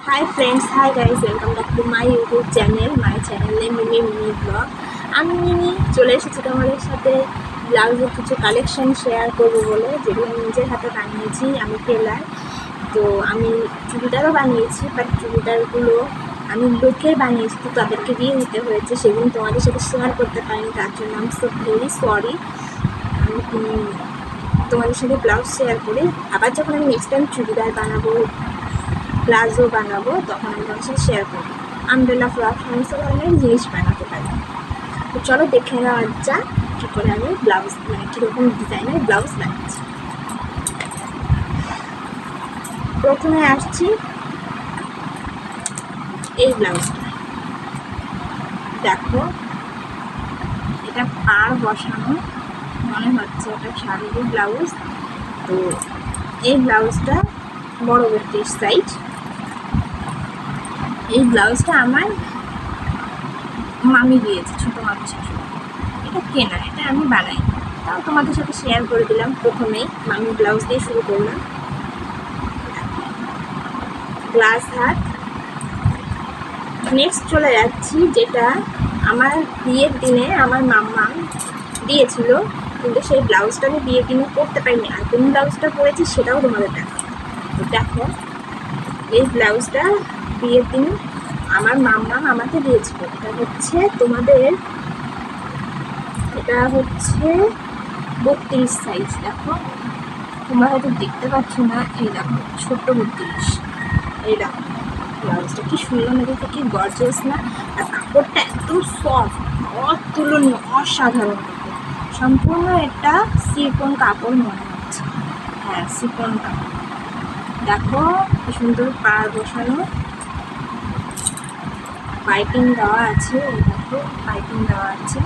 Hi friends, hi guys, welcome back to my YouTube channel. My channel name Mimi blog. আমি মিমি চলে এসেছি তোমাদের সাথে ব্লাউজের কিছু কালেকশন শেয়ার করবো বলে, যেগুলো আমি নিজের হাতে বানিয়েছি। আমি টেলার, তো আমি চুড়িদারও বানিয়েছি, বাট চুড়িদারগুলো আমি লোকের বানিয়েছি, তো তাদেরকে দিয়ে দিতে হয়েছে, সেগুলো তোমাদের সাথে শেয়ার করতে পারিনি। তার জন্য আমি সো ভেরি সরি। তোমাদের সাথে ব্লাউজ শেয়ার করি, আবার যখন আমি নেক্সট টাইম চুড়িদার বানাবো, প্লাজো বানাবো, তখন আমি তোমার সাথে শেয়ার করবো। আমব্রেলা ফ্রক সমস্ত ধরনের জিনিস বানাতে পারি। তো চলো দেখে নেওয়া যাক কী করে আমি ব্লাউজ, মানে কীরকম ডিজাইনের ব্লাউজ বানাচ্ছি। প্রথমে আসছি এই ব্লাউজটা, দেখো এটা পাড় বসানো মনে হচ্ছে, এটা শাড়ির ব্লাউজ। তো এই ব্লাউজটা বড় 32 সাইজ। এই ব্লাউজটা আমার মামি দিয়েছে, ছোটো মামি শাশুড়ি। এটা কেনা, এটা আমি বানাই, তাও তোমাদের সাথে শেয়ার করে দিলাম। প্রথমেই মামি ব্লাউজ দিয়ে শুরু করলাম। গ্লাস হাত। নেক্সট চলে যাচ্ছি যেটা আমার বিয়ের দিনে আমার মাম্মা দিয়েছিল, কিন্তু সেই ব্লাউজটা আমি বিয়ের দিনে পরতে পারিনি। আর কোন ব্লাউজটা পরেছি সেটাও তোমাদের দেখো। এই ব্লাউজটা বিয়ের দিন আমার মাম্মা আমাকে দিয়েছিল। এটা হচ্ছে তোমাদের, এটা হচ্ছে 32 সাইজ। দেখো তোমরা হয়তো দেখতে পাচ্ছ না, এই দেখো ছোট্ট 32। এই দেখো ব্লাউজটা কি সুন্দর না, দেখতে কি গর্জিয়াস না। আর কাপড়টা এত সফট, অতুলনীয়, অসাধারণ কাপড়। সম্পূর্ণ এটা সিফন কাপড় মনে হচ্ছে। হ্যাঁ, সিফন কাপড়। দেখো কি সুন্দর পাড় বসানো, পাইপিং দেওয়া আছে। এই দেখো পাইপিং দেওয়া আছে।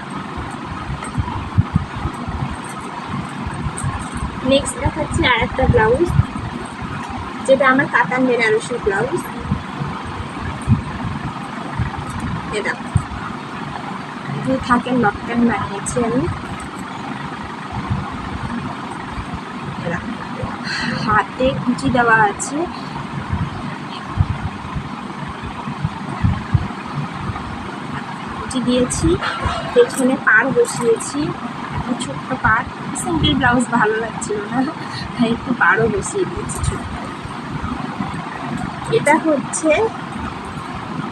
নেক্সট দেখাচ্ছি আর একটা ব্লাউজ, যেটা আমার কাতান বেনারসি ব্লাউজ। এ দেখো দুই থাকেন লটকান বানিয়েছি আমি। হাতে কুচি দেওয়া আছে, কুচি দিয়েছি, পেছনে পাড় বসিয়েছি, ছোট্ট পাড়। সিম্পল ব্লাউজ ভালো লাগছিল না, তাই একটু পাড়ও বসিয়ে দিয়েছি ছোট্ট। এটা হচ্ছে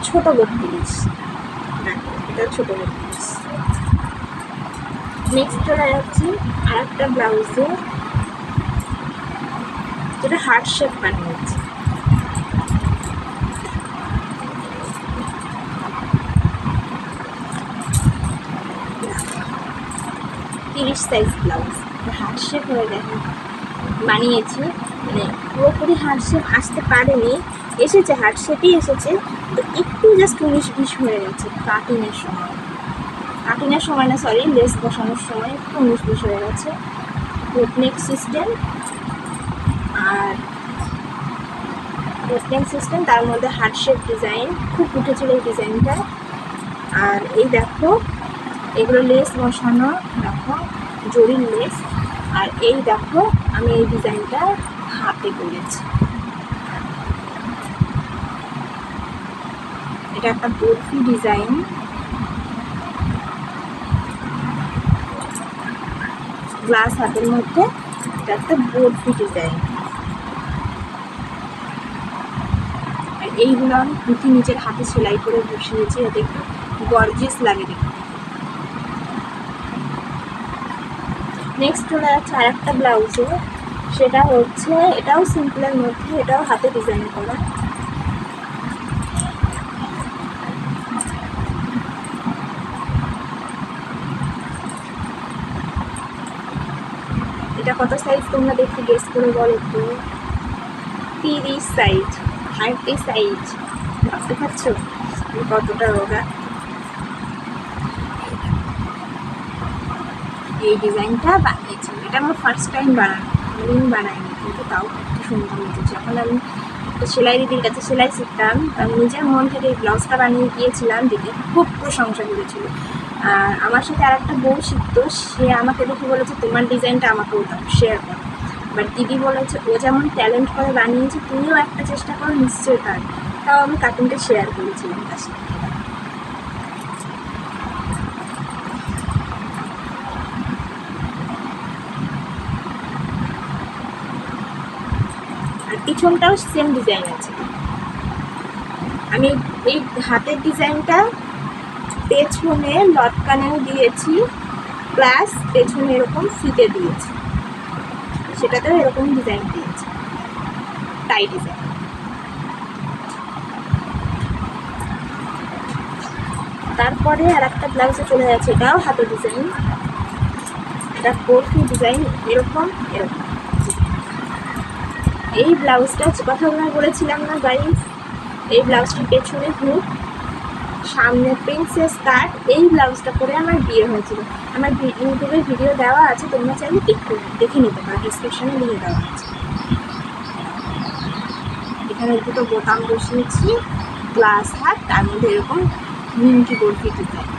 ছোট 32। দেখো এটা ছোট 32। নেক্সট চলে যাচ্ছি আর একটা ব্লাউজে, যেটা হার্ট শেপ বানিয়েছি। 30 সাইজ ব্লাউজ, হার্ট শেপ হয়ে গেছে বানিয়েছি। মানে পুরোপুরি হার্ট শেপ আসতে পারেনি, এসেছে হার্ট শেপই এসেছে, তো একটু জাস্ট 19-20 হয়ে গেছে কাটিংয়ের সময়। কাটিংয়ের সময় না, সরি, লেস বসানোর সময় একটু 19-20 হয়ে গেছে। বোটনেক সিস্টেম, আর বোটনেক সিস্টেম, তার মধ্যে হার্ট শেপ ডিজাইন, খুব উঠেছিল এই ডিজাইনটা। আর এই দেখো এগুলো লেস বসানো, দেখো জরির লেস। আর এই দেখো আমি এই ডিজাইনটা হাতে করেছি। এটা একটা বরফি ডিজাইন, গ্লাস হাতের মধ্যে। এটা একটা বরফি ডিজাইন। আর এইগুলো আমি পুঁথি নিজের হাতে সেলাই করে বসিয়েছি, এটা একটু গর্জিয়াস লাগে দেখতে। নেক্সট চলে যাচ্ছে আর একটা ব্লাউজে, সেটা হচ্ছে এটাও সিম্পলের মধ্যে, এটাও হাতে ডিজাইন করা। এটা কত সাইজ তোমরা দেখতে গেস করে বলো তো? 30 সাইজ, 30 সাইজ। ভাবতে পারছো কতটা রোগা? এই ডিজাইনটা বানিয়েছি, এটা আমার ফার্স্ট টাইম বানানো, আমি বানাইনি, কিন্তু তাও খুব সুন্দর হয়েছে। যখন আমি সেলাই দিদির কাছে সেলাই শিখতাম, আমি নিজের মন থেকে এই ব্লাউজটা বানিয়ে গিয়েছিলাম, দিদি খুব প্রশংসা করেছিল। আর আমার সাথে আর একটা বউ শিখতো, সে আমাকে দেখে বলেছে তোমার ডিজাইনটা আমাকেও দাও, শেয়ার করো। বাট দিদি বলেছে ও যেমন ট্যালেন্ট করে বানিয়েছে, তুমিও একটা চেষ্টা করো, নিশ্চয়ই পারবে। তাও আমি কাটিংটা শেয়ার করেছিলাম তার সাথে। আর পিছনটাও সেম ডিজাইন আছে। আমি এই হাতের ডিজাইনটা পেছনে লটকানেও দিয়েছি, প্লাস পেছনে এরকম ফিতে দিয়েছি, সেটাতেও এরকম ডিজাইন দিয়েছি, টাই ডিজাইন। তারপরে আর একটা ব্লাউজে চলে যাচ্ছে, এটাও হাতের ডিজাইন, এটা বরফি ডিজাইন, এরকম এরকম। এই ব্লাউজটা কথা বলেছিলাম না গাইস, এই ব্লাউজটির পেছনে হুক, সামনে প্রিন্সেস কাট। এই ব্লাউজটা পরে আমার বিয়ে হয়েছিল। আমার ইউটিউবে ভিডিও দেওয়া আছে, তোমরা চাইলে দেখে নিতে পারো, ডিসক্রিপশনে লিখে দেওয়া আছে। এখানে দুটো বোতাম বসিয়েছি, গ্লাস হাত, তার মধ্যে এরকম নিমকি বরফি ডিজাইন,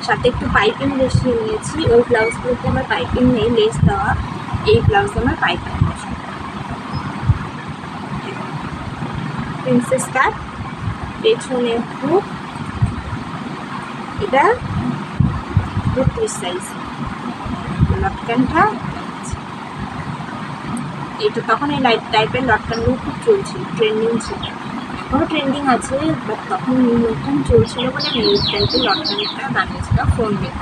সাথে একটু পাইপিং বসিয়ে নিয়েছি। ওই ব্লাউজগুলোতে আমার পাইপিং নেই, লেস দেওয়া। এই ব্লাউজে আমার পাইপিং বসে। প্রিন্সেস কাট, পেছনে হুক, এটা 32 সাইজ। লটকানটা এটা তখন এই লাইট টাইপের লটকানগুলো খুব চলছিল, ট্রেন্ডিং ছিল, এখনও ট্রেন্ডিং আছে, বাট তখন নতুন চলছিল বলে আমি এই টাইপের লটকানটা বানিয়েছিলাম ফোন দিয়ে।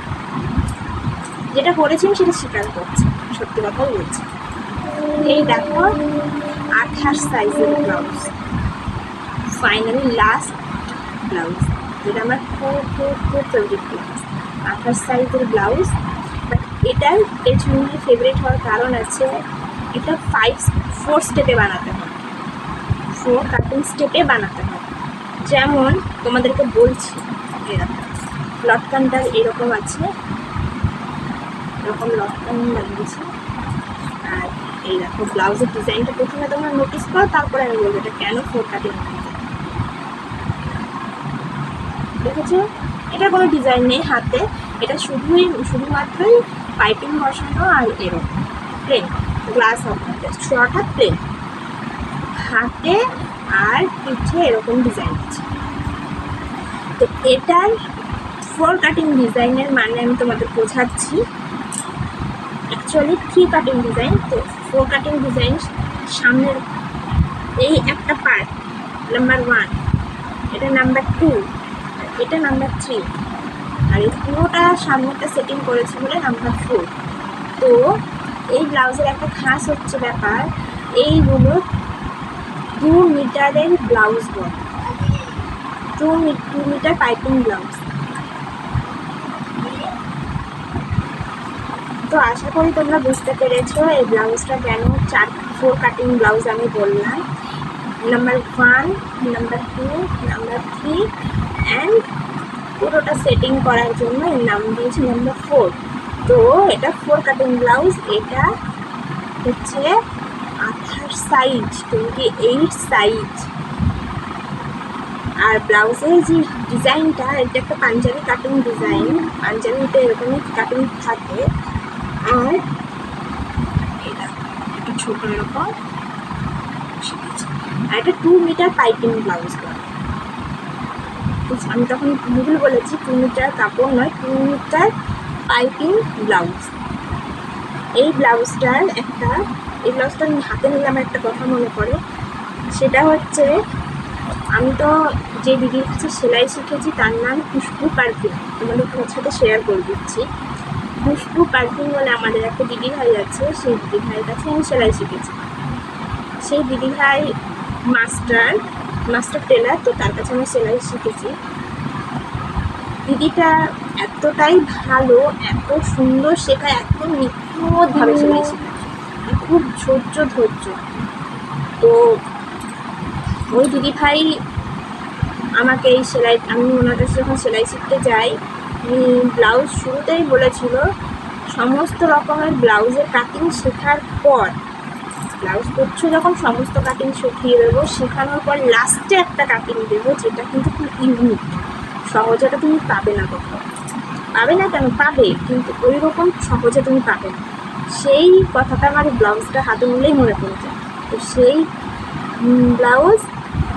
যেটা করেছি সেটা স্বীকার করছি, সত্যি কথাই বলছি। এই দেখো 28 সাইজের ব্লাউজ, ফাইনালি লাস্ট ব্লাউজ, যেটা আমার খুব খুব খুব ফেভারিট ব্লাউজ, 28 সাইজের ব্লাউজ। বাট এটার পেছনে ফেভারিট হওয়ার কারণ আছে, এটা 4 স্টেপে বানাতে হয়, 4 কাটিং স্টেপে বানাতে হয়। যেমন তোমাদেরকে বলছি, এরকম লটকানটা এরকম আছে, এরকম লটকান বানিয়েছি। আর এই দেখো ব্লাউজের ডিজাইনটা প্রথমে তোমরা নোটিস করো, তারপরে আমি বলবো এটা কেন 4 কাটিং দেখেছো। এটা কোনো ডিজাইন নেই হাতে, এটা শুধুমাত্রই পাইপিং বসানো আর এরকম প্লেন গ্লাস আপনাদের শর্ট হাত প্লেন, হাতে আর পিঠে এরকম ডিজাইন আছে। তো এটার 4 কাটিং ডিজাইনের মানে আমি তোমাদের বোঝাচ্ছি, অ্যাকচুয়ালি 3 কাটিং ডিজাইন। তো 4 কাটিং ডিজাইন, সামনের এই একটা পার্ট নাম্বার 1, এটা নাম্বার 2, এটা নাম্বার 3, আর এই পুরোটা সামনেটা সেটিং করেছি বলে নাম্বার 4। তো এই ব্লাউজের একটা খাস হচ্ছে ব্যাপার, এইগুলো 2 মিটারের ব্লাউজ বল, 2 মিটার পাইপিং ব্লাউজ। তো আশা করি তোমরা বুঝতে পেরেছো এই ব্লাউজটা কেন 4 কাটিং ব্লাউজ আমি বললাম। নাম্বার 1, নাম্বার 2, নাম্বার 3 অ্যান্ড পুরোটা সেটিং করার জন্য এর নাম দিয়েছি নাম্বার 4। তো এটা 4 কাটিং ব্লাউজ, এটা হচ্ছে 28 সাইজ, 28 সাইজ। আর ব্লাউজের যে ডিজাইনটা, এটা একটা পাঞ্জাবি কাটিং ডিজাইন, পাঞ্জাবিতে এরকমই কাটিং থাকে। আর এটা একটু ছোটো এরকম, আর এটা 2 মিটার পাইপিং ব্লাউজ করে। আমি তখন ভুল বলেছি, 2 মিটার কাপড় নয়, 2 মিটার পাইপিং ব্লাউজ। এই ব্লাউজটার এই ব্লাউজটা আমি হাতে নিলে আমার একটা কথা মনে পড়ে, সেটা হচ্ছে আমি তো যে দিদির কাছে সেলাই শিখেছি তার নাম খুশবু পারফিউম, তোমাদের সাথে শেয়ার করে দিচ্ছি। খুশবু পারফিউম বলে আমাদের একটা দিদি ভাই আছে, সেই দিদি ভাইয়ের কাছে আমি সেলাই শিখেছি। সেই দিদি ভাই মাস্টার টেলার, তো তার কাছে আমি সেলাই শিখেছি। দিদিটা এতটাই ভালো, এত সুন্দর শেখায়, এত নিখুঁতভাবে সেলাই শেখায়, খুব ধৈর্য। তো ওই দিদি ভাই আমাকে এই সেলাই, আমি ওনার কাছে যখন সেলাই শিখতে যাই, ব্লাউজ শুরুতেই বলেছিল সমস্ত রকমের ব্লাউজের কাটিং শেখার পর, ব্লাউজ করছো যখন সমস্ত কাটিং শিখিয়ে দেবো, শেখানোর পর লাস্টে একটা কাটিং দেবো যেটা কিন্তু খুব ইউনিক, সহজে তুমি পাবে না, কোথাও পাবে না। কেন পাবে, কিন্তু ওই রকম সহজে তুমি পাবে না। সেই কথাটা আমার ব্লাউজটা হাতে নিলেই মনে পড়ে যায়। তো সেই ব্লাউজ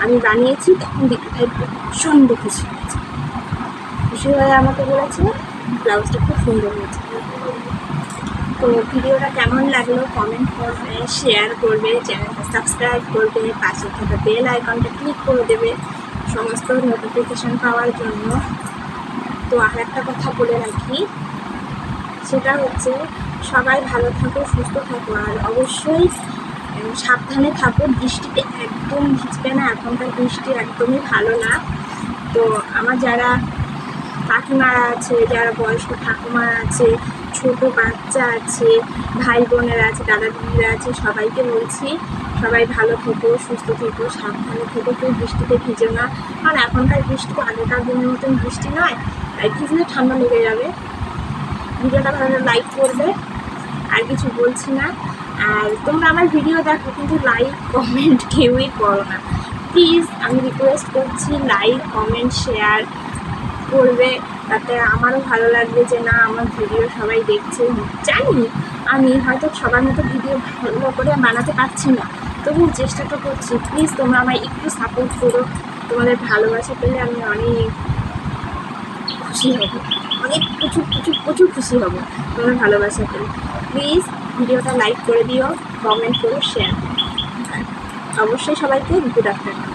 আমি বানিয়েছি, তখন দিদিভাই প্রচণ্ড খুশি হয়েছে। খুশি হয়ে আমাকে বলেছে ব্লাউজটা খুব সুন্দর হয়েছে। তো ভিডিওটা কেমন লাগলো কমেন্ট করবে, শেয়ার করবে, চ্যানেলটা সাবস্ক্রাইব করবে, পাশে থাকা বেল আইকনটা ক্লিক করে দেবে সমস্ত নোটিফিকেশান পাওয়ার জন্য। তো আর একটা কথা বলে রাখি, সেটা হচ্ছে সবাই ভালো থাকো, সুস্থ থাকো, আর অবশ্যই সাবধানে থাকো। বৃষ্টিতে একদম ভিজবে না, এখনকার বৃষ্টি একদমই ভালো না। তো আমার যারা কাকিমারা আছে, যারা বয়স্ক ঠাকুমারা আছে, ছোট বাচ্চা আছে, ভাই বোনেরা আছে, দাদা দিদিরা আছে, সবাইকে বলছি সবাই ভালো থেকো, সুস্থ থেকো, সাবধানে থেকো, কেউ বৃষ্টিতে ভিজো না। কারণ এখনকার বৃষ্টি আগেকার দিনের মতন বৃষ্টি নয়, তাই ভিজলে ঠান্ডা লেগে যাবে। ভিডিওটা ভালো লাইক করবে, আর কিছু বলছি না। আর তোমরা আমার ভিডিও দেখো কিন্তু লাইক কমেন্ট কেউই করো না, প্লিজ আমি রিকোয়েস্ট করছি লাইক কমেন্ট শেয়ার করবে, তাতে আমারও ভালো লাগবে যে না আমার ভিডিও সবাই দেখছে। জানি আমি হয়তো সবার মতো ভিডিও ভালো করে বানাতে পারছি না, তবু চেষ্টাটা করছি। প্লিজ তোমরা আমায় একটু সাপোর্ট করো, তোমাদের ভালোবাসা পেলে আমি অনেক খুশি হব, অনেক প্রচুর খুশি হব তোমার ভালোবাসা পেলে। প্লিজ ভিডিওটা লাইক করে দিও, কমেন্ট করো, শেয়ার করো, অবশ্যই সবাইকে গুড আফটারনুন।